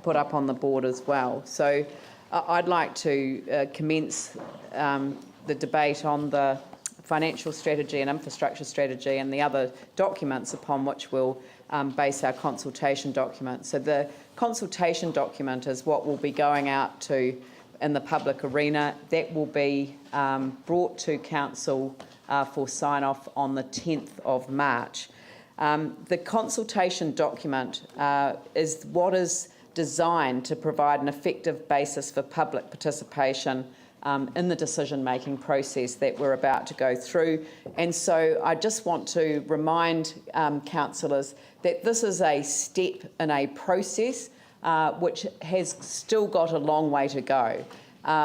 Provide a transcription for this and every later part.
put up on the board as well. So I'd like to commence the debate on the financial strategy and infrastructure strategy and the other documents upon which we'll base our consultation document. So the consultation document is what will be going out to in the public arena. That will be brought to Council for sign-off on the 10th of March. The consultation document is what is designed to provide an effective basis for public participation in the decision-making process that we're about to go through. And so I just want to remind councillors that this is a step in a process which has still got a long way to go.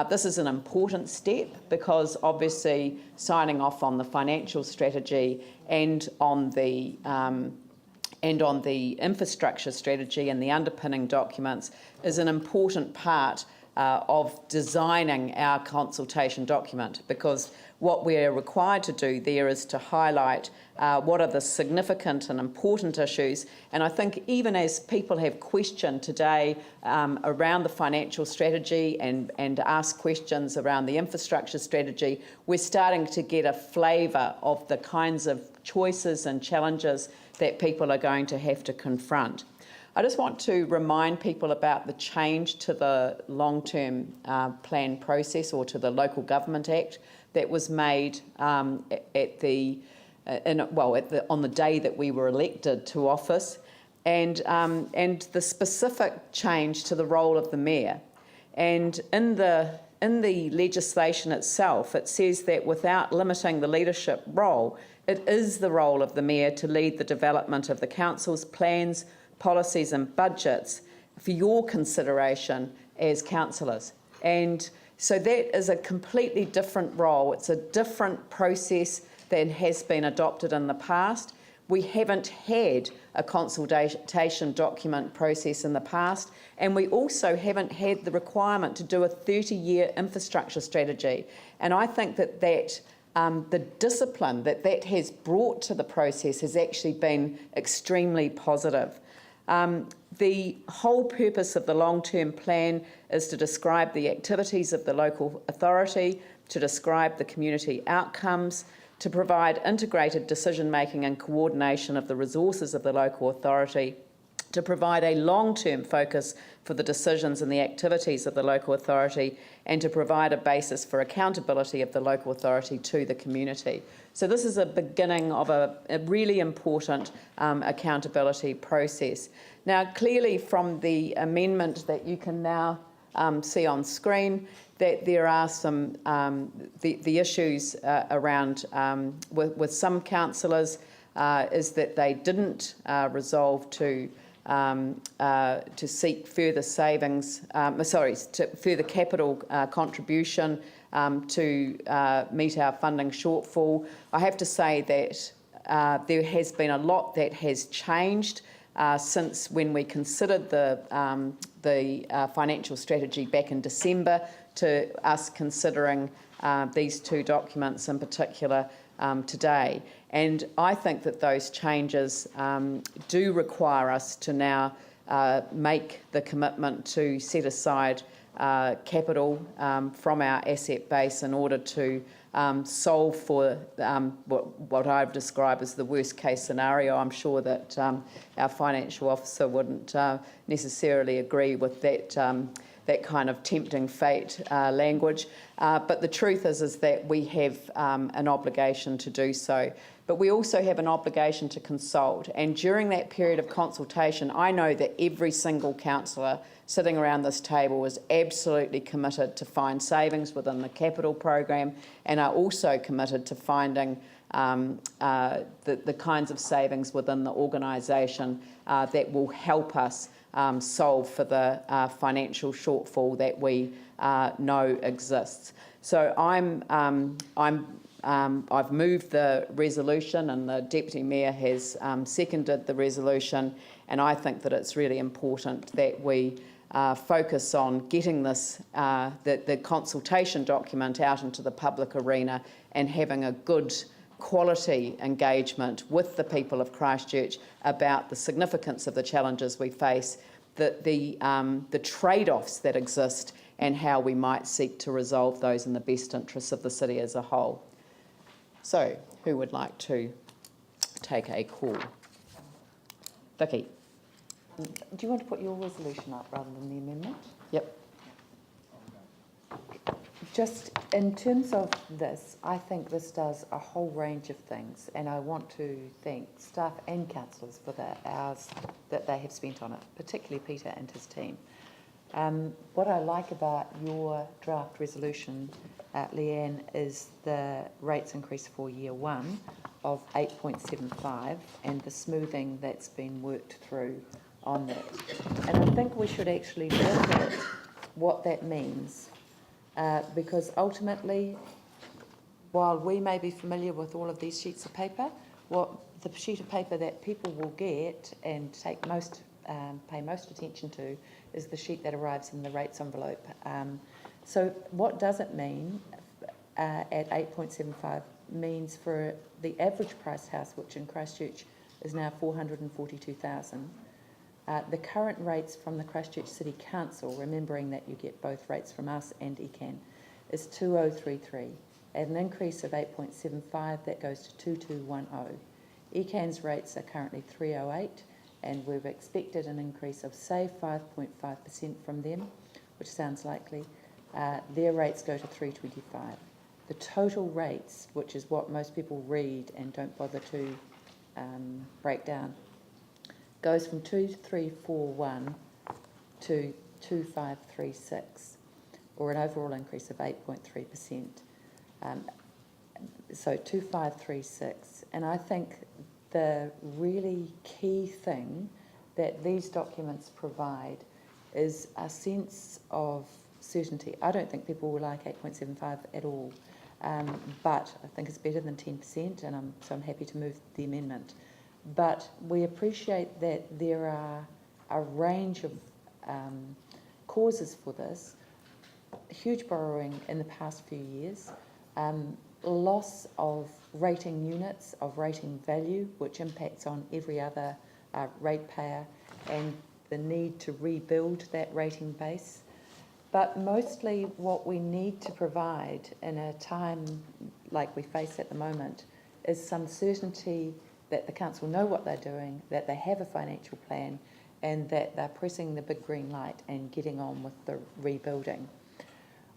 This is an important step because obviously signing off on the financial strategy and on the infrastructure strategy and the underpinning documents is an important part of designing our consultation document, because what we're required to do there is to highlight what are the significant and important issues. And I think even as people have questioned today around the financial strategy and asked questions around the infrastructure strategy, we're starting to get a flavour of the kinds of choices and challenges that people are going to have to confront. I just want to remind people about the change to the long-term plan process, or to the Local Government Act, that was made on the day that we were elected to office, and the specific change to the role of the Mayor. And in the legislation itself, it says that without limiting the leadership role, it is the role of the Mayor to lead the development of the Council's plans, policies and budgets for your consideration as councillors. And so that is a completely different role. It's a different process than has been adopted in the past. We haven't had a consultation document process in the past, and we also haven't had the requirement to do a 30-year infrastructure strategy. And I think that the discipline that has brought to the process has actually been extremely positive. The whole purpose of the long-term plan is to describe the activities of the local authority, to describe the community outcomes, to provide integrated decision-making and coordination of the resources of the local authority, to provide a long-term focus for the decisions and the activities of the local authority, and to provide a basis for accountability of the local authority to the community. So this is a beginning of a really important accountability process. Now, clearly from the amendment that you can now see on screen, that there are some the issues around with some councillors is that they didn't resolve to seek further savings, further capital contribution to meet our funding shortfall. I have to say that there has been a lot that has changed since when we considered the financial strategy back in December to us considering these two documents in particular today. And I think that those changes do require us to now make the commitment to set aside capital from our asset base in order to solve for what I've described as the worst case scenario. I'm sure that our financial officer wouldn't necessarily agree with that kind of tempting fate language. But the truth is that we have an obligation to do so. But we also have an obligation to consult. And during that period of consultation, I know that every single councillor sitting around this table is absolutely committed to find savings within the capital program, and are also committed to finding the kinds of savings within the organisation that will help us solve for the financial shortfall that we know exists. So I've moved the resolution, and the Deputy Mayor has seconded the resolution, and I think that it's really important that we focus on getting this the consultation document out into the public arena and having a good quality engagement with the people of Christchurch about the significance of the challenges we face, the trade-offs that exist, and how we might seek to resolve those in the best interests of the city as a whole. So, who would like to take a call? Vicky. Do you want to put your resolution up rather than the amendment? Yep. Just in terms of this, I think this does a whole range of things, and I want to thank staff and councillors for the hours that they have spent on it, particularly Peter and his team. What I like about your draft resolution, Leanne, is the rates increase for year one of 8.75 and the smoothing that's been worked through on that. And I think we should actually look at what that means, because ultimately, while we may be familiar with all of these sheets of paper, what the sheet of paper that people will get and take pay most attention to is the sheet that arrives in the rates envelope. So what does it mean at 8.75 means for the average price house, which in Christchurch is now 442,000. The current rates from the Christchurch City Council, remembering that you get both rates from us and ECAN, is 2033. At an increase of 8.75, that goes to 2210. ECAN's rates are currently 308, and we've expected an increase of, say, 5.5% from them, which sounds likely. Their rates go to 325. The total rates, which is what most people read and don't bother to break down, goes from 2341 to 2536, or an overall increase of 8.3%. So 2536, and I think the really key thing that these documents provide is a sense of certainty. I don't think people will like 8.75 at all, but I think it's better than 10%, and so I'm happy to move the amendment. But we appreciate that there are a range of causes for this. Huge borrowing in the past few years, loss of rating units, of rating value, which impacts on every other ratepayer, and the need to rebuild that rating base. But mostly what we need to provide in a time like we face at the moment is some certainty that the council know what they're doing, that they have a financial plan, and that they're pressing the big green light and getting on with the rebuilding.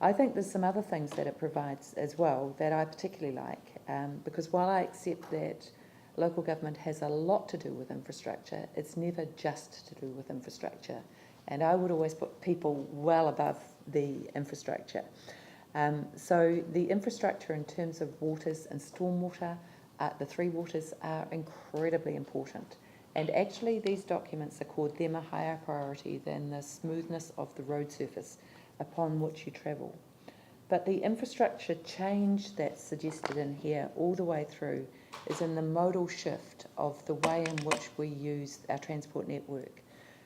I think there's some other things that it provides as well that I particularly like, because while I accept that local government has a lot to do with infrastructure, it's never just to do with infrastructure. And I would always put people well above the infrastructure. So the infrastructure in terms of waters and stormwater, the three waters, are incredibly important. And actually these documents accord them a higher priority than the smoothness of the road surface upon which you travel. But the infrastructure change that's suggested in here all the way through is in the modal shift of the way in which we use our transport network.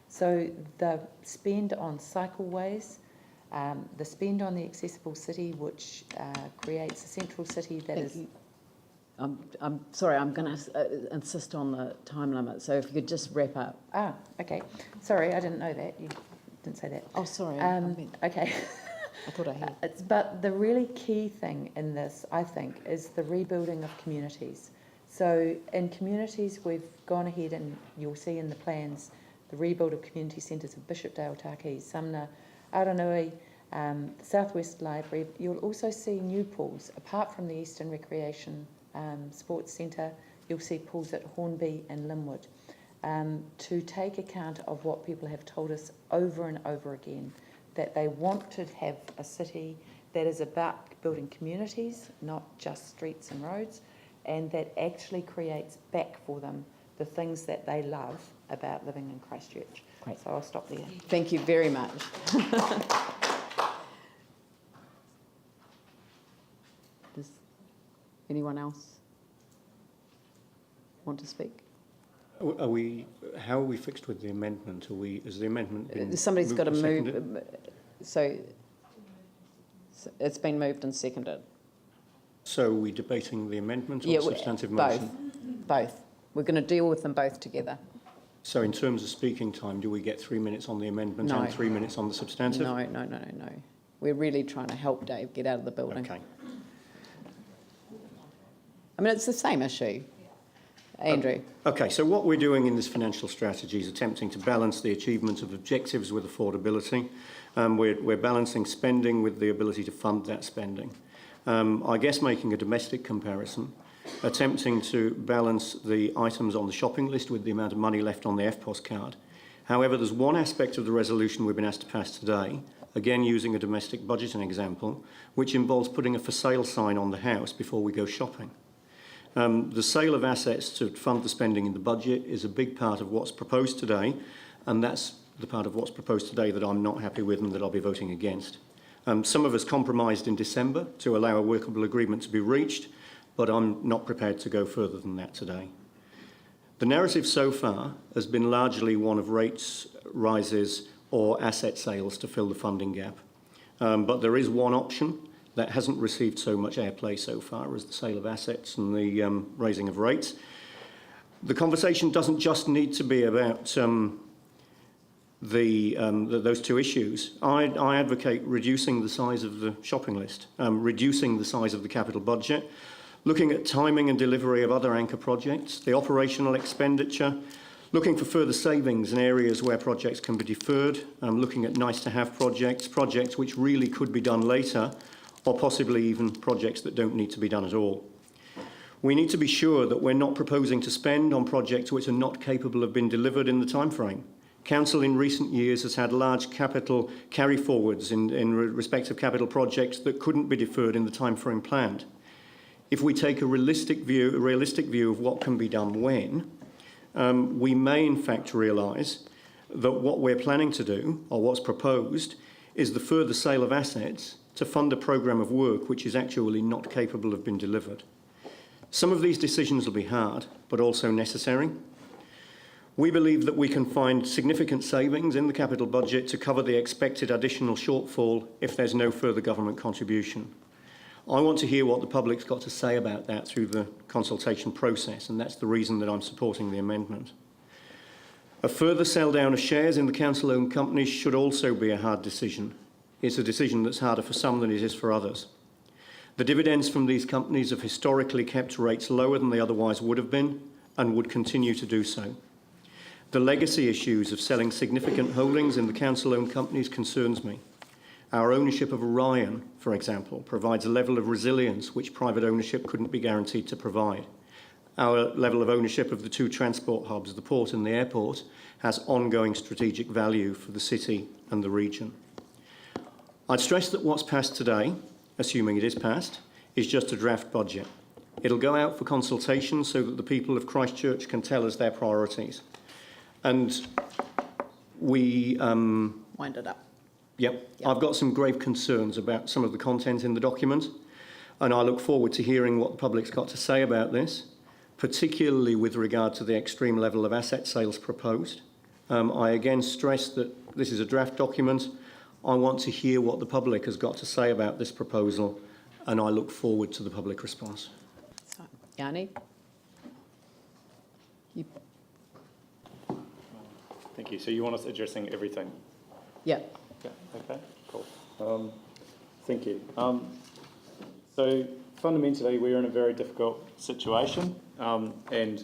So the spend on cycleways, the spend on the accessible city, which creates a central city that is... I'm sorry, I'm going to insist on the time limit, so if you could just wrap up. Ah, okay. Sorry, I didn't know that. You didn't say that. Oh, sorry. Okay. I thought I had. But the really key thing in this, I think, is the rebuilding of communities. So in communities, we've gone ahead, and you'll see in the plans, the rebuild of community centres of Bishopdale, Tākei, Sumner, Aranui, Southwest Library. You'll also see new pools. Apart from the Eastern Recreation Sports Centre, you'll see pools at Hornby and Linwood, to take account of what people have told us over and over again, that they want to have a city that is about building communities, not just streets and roads, and that actually creates back for them the things that they love about living in Christchurch. Great. So I'll stop there. Thank you very much. Does anyone else want to speak? How are we fixed with the amendment? Is the amendment been Somebody's got to move. seconded? So it's been moved and seconded. So are we debating the amendment or the substantive motion? Both. We're going to deal with them both together. So in terms of speaking time, do we get 3 minutes on the amendment No. and 3 minutes on the substantive? No. We're really trying to help Dave get out of the building. Okay. I mean, it's the same issue. Andrew. Okay, so what we're doing in this financial strategy is attempting to balance the achievement of objectives with affordability. We're balancing spending with the ability to fund that spending. I guess making a domestic comparison, attempting to balance the items on the shopping list with the amount of money left on the FPOS card. However, there's one aspect of the resolution we've been asked to pass today, again using a domestic budgeting example, which involves putting a for sale sign on the house before we go shopping. The sale of assets to fund the spending in the budget is a big part of what's proposed today, and that's the part of what's proposed today that I'm not happy with and that I'll be voting against. Some of us compromised in December to allow a workable agreement to be reached, but I'm not prepared to go further than that today. The narrative so far has been largely one of rates rises or asset sales to fill the funding gap. But there is one option that hasn't received so much airplay so far as the sale of assets and the raising of rates. The conversation doesn't just need to be about those two issues. I advocate reducing the size of the shopping list, reducing the size of the capital budget, looking at timing and delivery of other anchor projects, the operational expenditure, looking for further savings in areas where projects can be deferred, looking at nice-to-have projects, projects which really could be done later, or possibly even projects that don't need to be done at all. We need to be sure that we're not proposing to spend on projects which are not capable of being delivered in the timeframe. Council in recent years has had large capital carry-forwards in respect of capital projects that couldn't be deferred in the timeframe planned. If we take a realistic view of what can be done when, we may in fact realise that what we're planning to do, or what's proposed, is the further sale of assets to fund a programme of work which is actually not capable of being delivered. Some of these decisions will be hard, but also necessary. We believe that we can find significant savings in the capital budget to cover the expected additional shortfall if there's no further government contribution. I want to hear what the public's got to say about that through the consultation process, and that's the reason that I'm supporting the amendment. A further sell down of shares in the council-owned companies should also be a hard decision. It's a decision that's harder for some than it is for others. The dividends from these companies have historically kept rates lower than they otherwise would have been and would continue to do so. The legacy issues of selling significant holdings in the council-owned companies concerns me. Our ownership of Orion, for example, provides a level of resilience which private ownership couldn't be guaranteed to provide. Our level of ownership of the two transport hubs, the port and the airport, has ongoing strategic value for the city and the region. I'd stress that what's passed today, assuming it is passed, is just a draft budget. It'll go out for consultation so that the people of Christchurch can tell us their priorities. And we... Wind it up. Yep. I've got some grave concerns about some of the content in the document, and I look forward to hearing what the public's got to say about this, particularly with regard to the extreme level of asset sales proposed. I again stress that this is a draft document. I want to hear what the public has got to say about this proposal, and I look forward to the public response. So, Yanni? Thank you. So you want us addressing everything? Yeah. Yeah. Okay. Cool. Thank you. So fundamentally, we're in a very difficult situation, and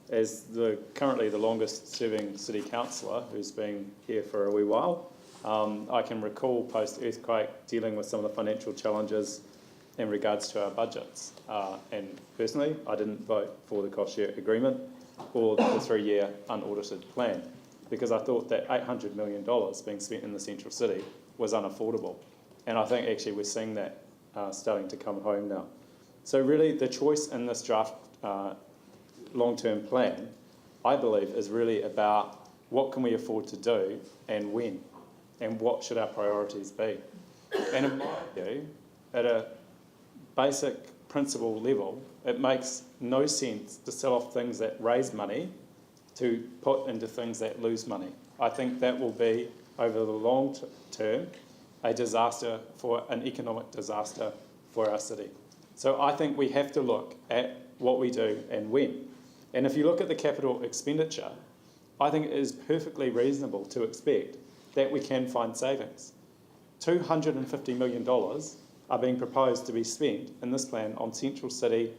as currently the longest-serving city councillor, who's been here for a wee while, I can recall post-earthquake dealing with some of the financial challenges in regards to our budgets. And personally, I didn't vote for the cost-share agreement or the 3-year unaudited plan, because I thought that $800 million being spent in the central city was unaffordable. And I think actually we're seeing that starting to come home now. So really the choice in this draft long-term plan, I believe, is really about what can we afford to do and when, and what should our priorities be. And in my view, at a basic principle level, it makes no sense to sell off things that raise money to put into things that lose money. I think that will be, over the long term, an economic disaster for our city. So I think we have to look at what we do and when. And if you look at the capital expenditure, I think it is perfectly reasonable to expect that we can find savings. $250 million are being proposed to be spent in this plan on central city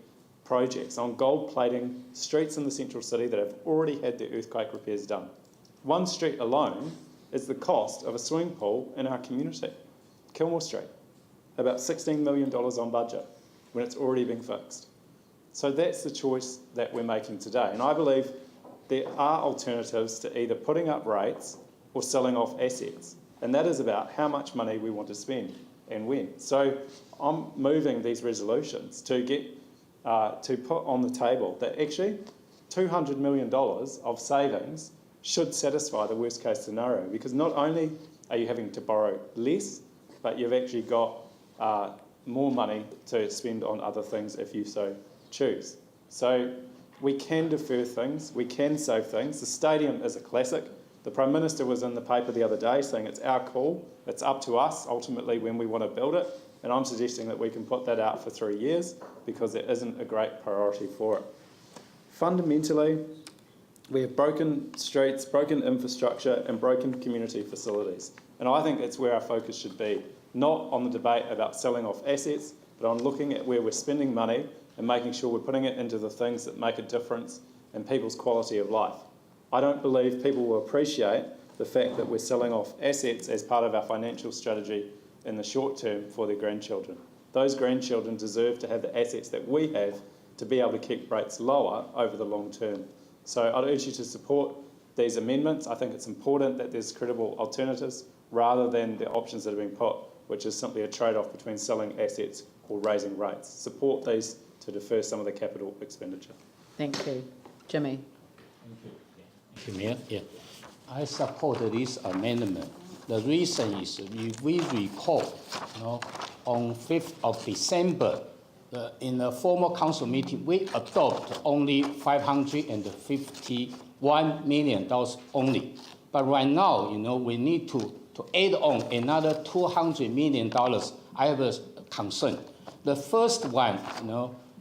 projects, on gold plating streets in the central city that have already had their earthquake repairs done. One street alone is the cost of a swimming pool in our community, Kilmore Street, about $16 million on budget when it's already been fixed. So that's the choice that we're making today. And I believe there are alternatives to either putting up rates or selling off assets. And that is about how much money we want to spend and when. So I'm moving these resolutions to get to put on the table that actually $200 million of savings should satisfy the worst case scenario, because not only are you having to borrow less, but you've actually got more money to spend on other things if you so choose. So we can defer things, we can save things. The stadium is a classic. The Prime Minister was in the paper the other day saying it's our call, it's up to us ultimately when we want to build it, and I'm suggesting that we can put that out for 3 years because there isn't a great priority for it. Fundamentally, we have broken streets, broken infrastructure and broken community facilities, and I think that's where our focus should be, not on the debate about selling off assets, but on looking at where we're spending money and making sure we're putting it into the things that make a difference in people's quality of life. I don't believe people will appreciate the fact that we're selling off assets as part of our financial strategy in the short term for their grandchildren. Those grandchildren deserve to have the assets that we have to be able to keep rates lower over the long term. So I'd urge you to support these amendments. I think it's important that there's credible alternatives rather than the options that have been put, which is simply a trade-off between selling assets or raising rates. Support these to defer some of the capital expenditure. Thank you. Jimmy. Thank you, Mayor. Yeah. I support this amendment. The reason is if we recall, on 5th of December, in the former council meeting, we adopt only $551 million only. But right now, we need to add on another $200 million. I have a concern. The first one,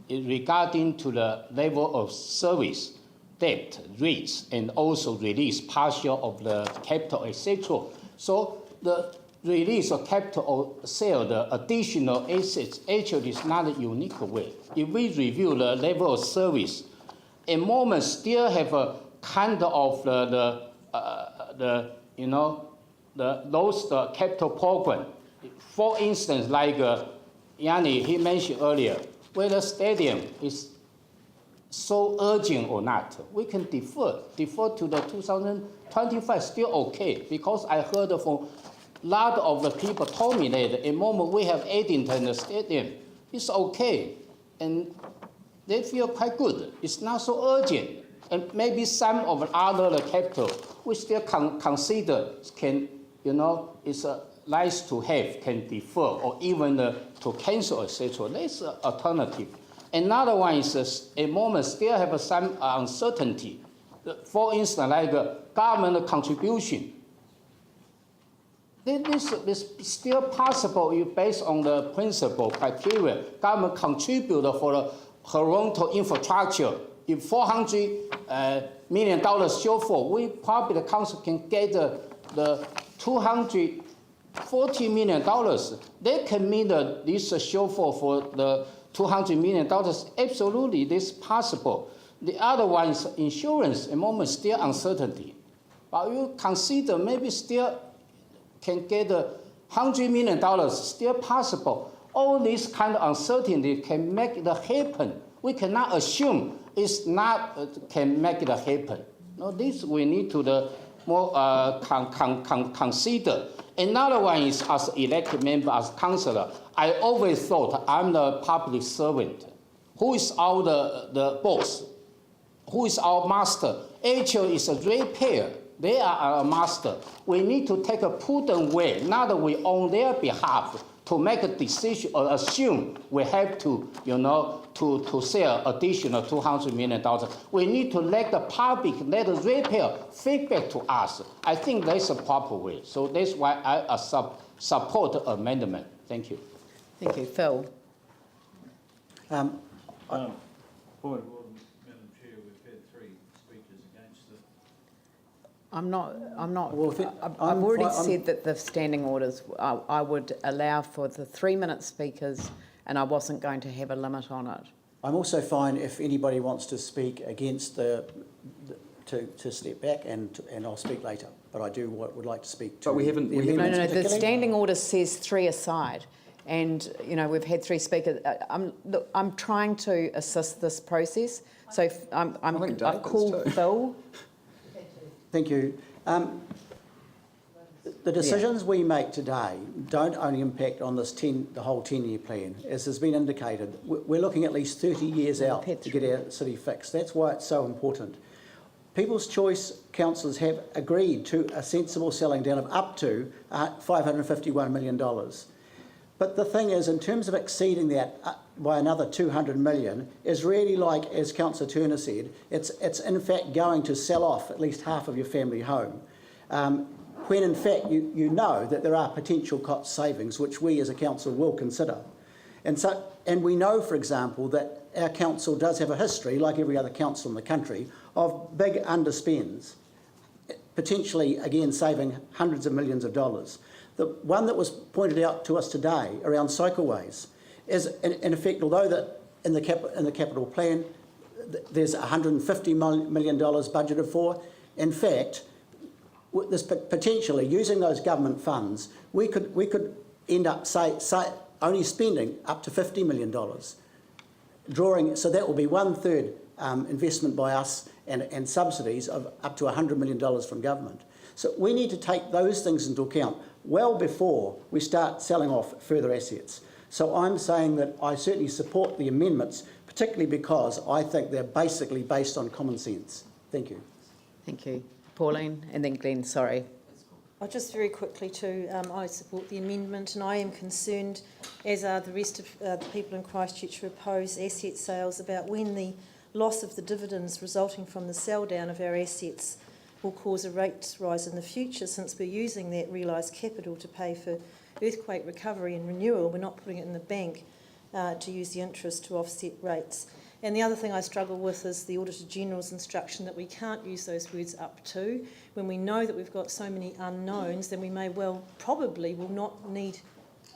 is regarding to the level of service, debt rates, and also release partial of the capital, etc. So the release of capital or sale the additional assets actually is not a unique way. If we review the level of service, a moment still have a kind of those capital program. For instance, like Yanni, he mentioned earlier, whether the stadium is so urgent or not, we can defer to the 2025, still okay, because I heard from a lot of the people told me that a moment we have Eddington the stadium, it's okay, and they feel quite good. It's not so urgent, and maybe some of the other capital we still consider can, it's nice to have, can defer or even to cancel, etc. That's an alternative. Another one is a moment still have some uncertainty. For instance, like government contribution. This is still possible if based on the principle criteria, government contribute for the horizontal infrastructure. If $400 million shortfall, we probably the council can get the $240 million. They can meet this shortfall for the $200 million. Absolutely, this is possible. The other one is insurance. A moment still uncertainty, but you consider maybe still can get $100 million. Still possible. All this kind of uncertainty can make it happen. We cannot assume it's not can make it happen. No, this we need to more consider. Another one is as elected member, as councillor, I always thought I'm the public servant. Who is our the boss? Who is our master? Actually, it's a ratepayer. They are our master. We need to take a prudent way, not that we on their behalf to make a decision or assume we have to, to sell additional $200 million. We need to let the public, let the ratepayer feedback to us. I think that's a proper way. So that's why I support the amendment. Thank you. Thank you. Phil. Point of order, Madam Chair, we've had 3 speakers against the... I'm not, Well, if it- I've already said that the standing orders, I would allow for the 3-minute speakers, and I wasn't going to have a limit on it. I'm also fine if anybody wants to speak against to step back, and I'll speak later. But I would like to speak to. But we haven't- the we haven't- No, amendments the particularly. standing order says 3 aside, and we've had 3 speakers. I'm trying to assist this process, so I've called Phil. Thank you. The decisions we make today don't only impact on this the whole 10-year plan. As has been indicated, we're looking at least 30 years out to get our city fixed. That's why it's so important. People's Choice councillors have agreed to a sensible selling down of up to $551 million. But the thing is, in terms of exceeding that by another 200 million, is really like, as Councillor Turner said, it's in fact going to sell off at least half of your family home. When in fact you know that there are potential cost savings which we as a council will consider. And we know, for example, that our council does have a history, like every other council in the country, of big underspends, potentially again saving hundreds of millions of dollars. The one that was pointed out to us today around cycleways is, in effect, although that in the capital plan there's $150 million budgeted for, in fact, this potentially using those government funds, we could end up only spending up to $50 million, so that will be 1/3 investment by us and subsidies of up to $100 million from government. So we need to take those things into account well before we start selling off further assets. So I'm saying that I certainly support the amendments, particularly because I think they're basically based on common sense. Thank you. Thank you. Pauline, and then Glenn, sorry. Just very quickly too, I support the amendment, and I am concerned, as are the rest of the people in Christchurch who oppose asset sales, about when the loss of the dividends resulting from the sell down of our assets will cause a rate rise in the future, since we're using that realised capital to pay for earthquake recovery and renewal. We're not putting it in the bank to use the interest to offset rates. And the other thing I struggle with is the Auditor General's instruction that we can't use those words up to. When we know that we've got so many unknowns, then we may well, probably will not need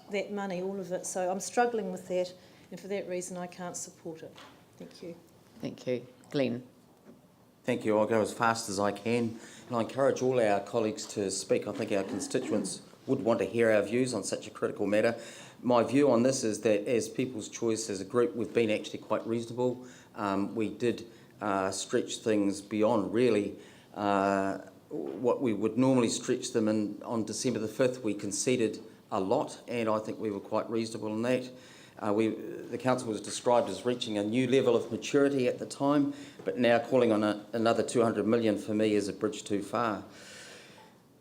that money, all of it. So I'm struggling with that, and for that reason I can't support it. Thank you. Thank you. Glenn. Thank you. I'll go as fast as I can. And I encourage all our colleagues to speak. I think our constituents would want to hear our views on such a critical matter. My view on this is that as People's Choice as a group, we've been actually quite reasonable. We did stretch things beyond really what we would normally stretch them in. On December the 5th, we conceded a lot, and I think we were quite reasonable in that. The council was described as reaching a new level of maturity at the time, but now calling on another 200 million for me is a bridge too far.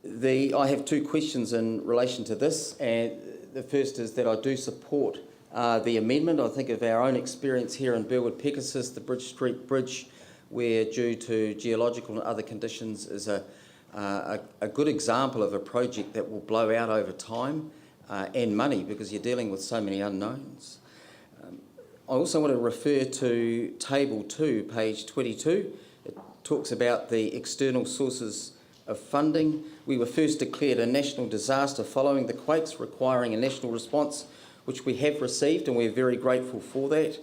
I have 2 questions in relation to this, and the first is that I do support the amendment. I think of our own experience here in Burwood-Pegasus, the Bridge Street Bridge, where due to geological and other conditions is a good example of a project that will blow out over time and money, because you're dealing with so many unknowns. I also want to refer to Table 2, page 22. It talks about the external sources of funding. We were first declared a national disaster following the quakes, requiring a national response, which we have received, and we're very grateful for that.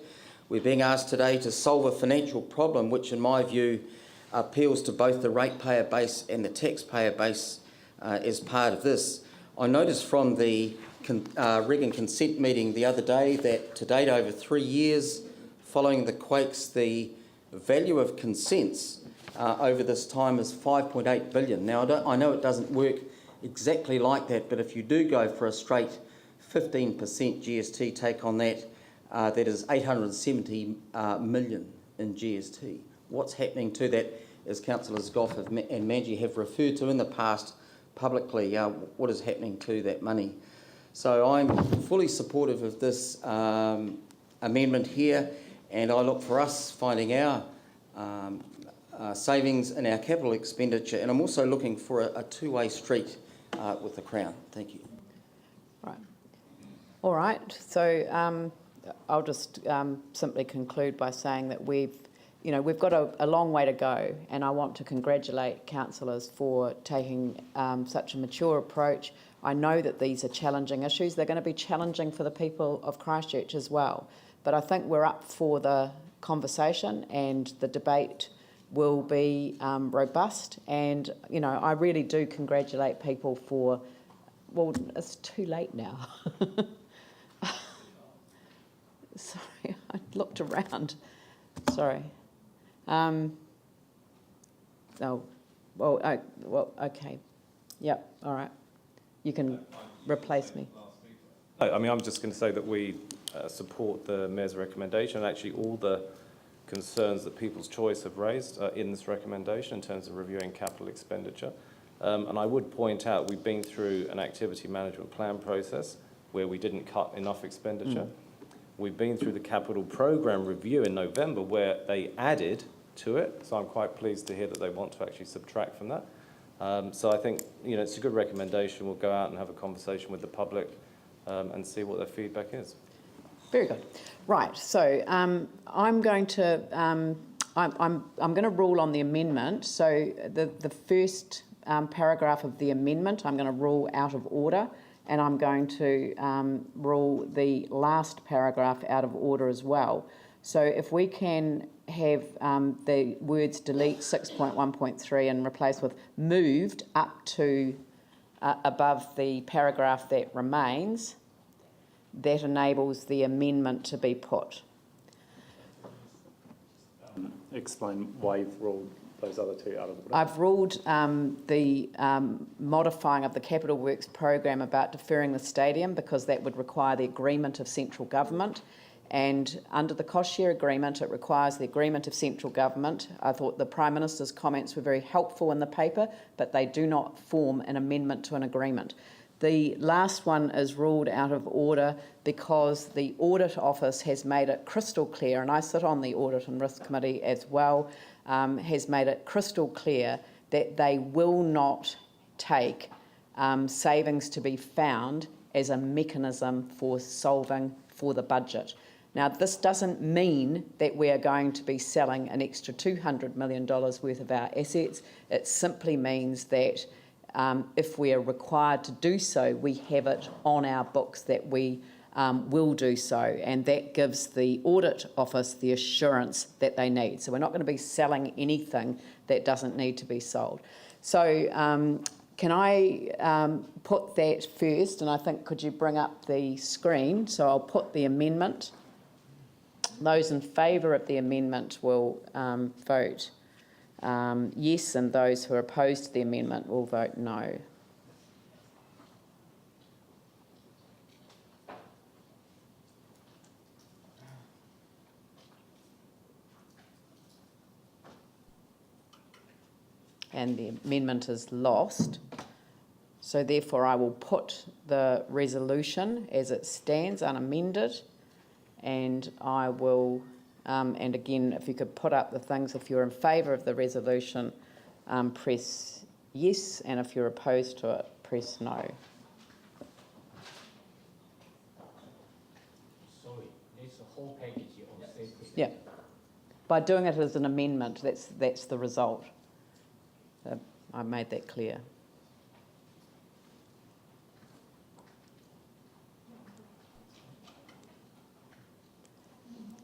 We're being asked today to solve a financial problem which, in my view, appeals to both the ratepayer base and the taxpayer base as part of this. I noticed from the Regan consent meeting the other day that to date, over 3 years following the quakes, the value of consents over this time is $5.8 billion. Now, I know it doesn't work exactly like that, but if you do go for a straight 15% GST take on that, that is $870 million in GST. What's happening to that, as Councillors Goff and Manji have referred to in the past publicly, what is happening to that money? So I'm fully supportive of this amendment here, and I look for us finding our savings in our capital expenditure, and I'm also looking for a two-way street with the Crown. Thank you. Right. All right. So I'll just simply conclude by saying that we've got a long way to go, and I want to congratulate councillors for taking such a mature approach. I know that these are challenging issues. They're going to be challenging for the people of Christchurch as well. But I think we're up for the conversation, and the debate will be robust. And, I really do congratulate people for, well, it's too late now. Sorry, I looked around. Sorry. Okay. Yep, all right. You can replace me. I mean, I'm just going to say that we support the Mayor's recommendation, and actually all the concerns that People's Choice have raised in this recommendation in terms of reviewing capital expenditure. And I would point out we've been through an activity management plan process where we didn't cut enough expenditure. We've been through the capital programme review in November where they added to it, so I'm quite pleased to hear that they want to actually subtract from that. So I think it's a good recommendation. We'll go out and have a conversation with the public and see what their feedback is. Very good. Right. So I'm going to rule on the amendment. So the first paragraph of the amendment I'm going to rule out of order, and I'm going to rule the last paragraph out of order as well. So if we can have the words delete 6.1.3 and replace with moved up to above the paragraph that remains, that enables the amendment to be put. Explain why you've ruled those other two out of order. I've ruled the modifying of the Capital Works program about deferring the stadium because that would require the agreement of central government. And under the cost share agreement, it requires the agreement of central government. I thought the Prime Minister's comments were very helpful in the paper, but they do not form an amendment to an agreement. The last one is ruled out of order because the Audit Office has made it crystal clear, and I sit on the Audit and Risk Committee as well, has made it crystal clear that they will not take savings to be found as a mechanism for solving for the budget. Now, this doesn't mean that we are going to be selling an extra $200 million worth of our assets. It simply means that if we are required to do so, we have it on our books that we will do so, and that gives the Audit Office the assurance that they need. So we're not going to be selling anything that doesn't need to be sold. So can I put that first, and I think could you bring up the screen? So I'll put the amendment. Those in favour of the amendment will vote yes, and those who are opposed to the amendment will vote no. And the amendment is lost. So therefore I will put the resolution as it stands unamended, and I will, and again, if you could put up the things, if you're in favour of the resolution, press yes, and if you're opposed to it, press no. Sorry, there's a whole package of safety. Yeah. By doing it as an amendment, that's the result. I made that clear.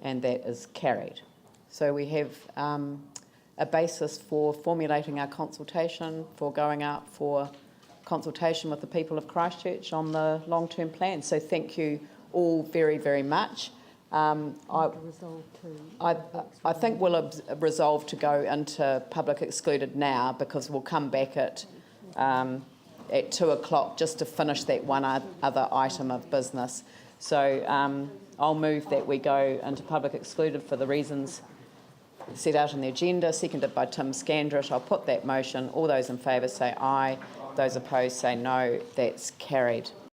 And that is carried. So we have a basis for formulating our consultation, for going out for consultation with the people of Christchurch on the long-term plan. So thank you all very, very much. I think we'll resolve to go into public excluded now, because we'll come back at 2 o'clock just to finish that one other item of business. So I'll move that we go into public excluded for the reasons set out in the agenda, seconded by Tim Scandrett. I'll put that motion. All those in favour say aye. Those opposed say no. That's carried.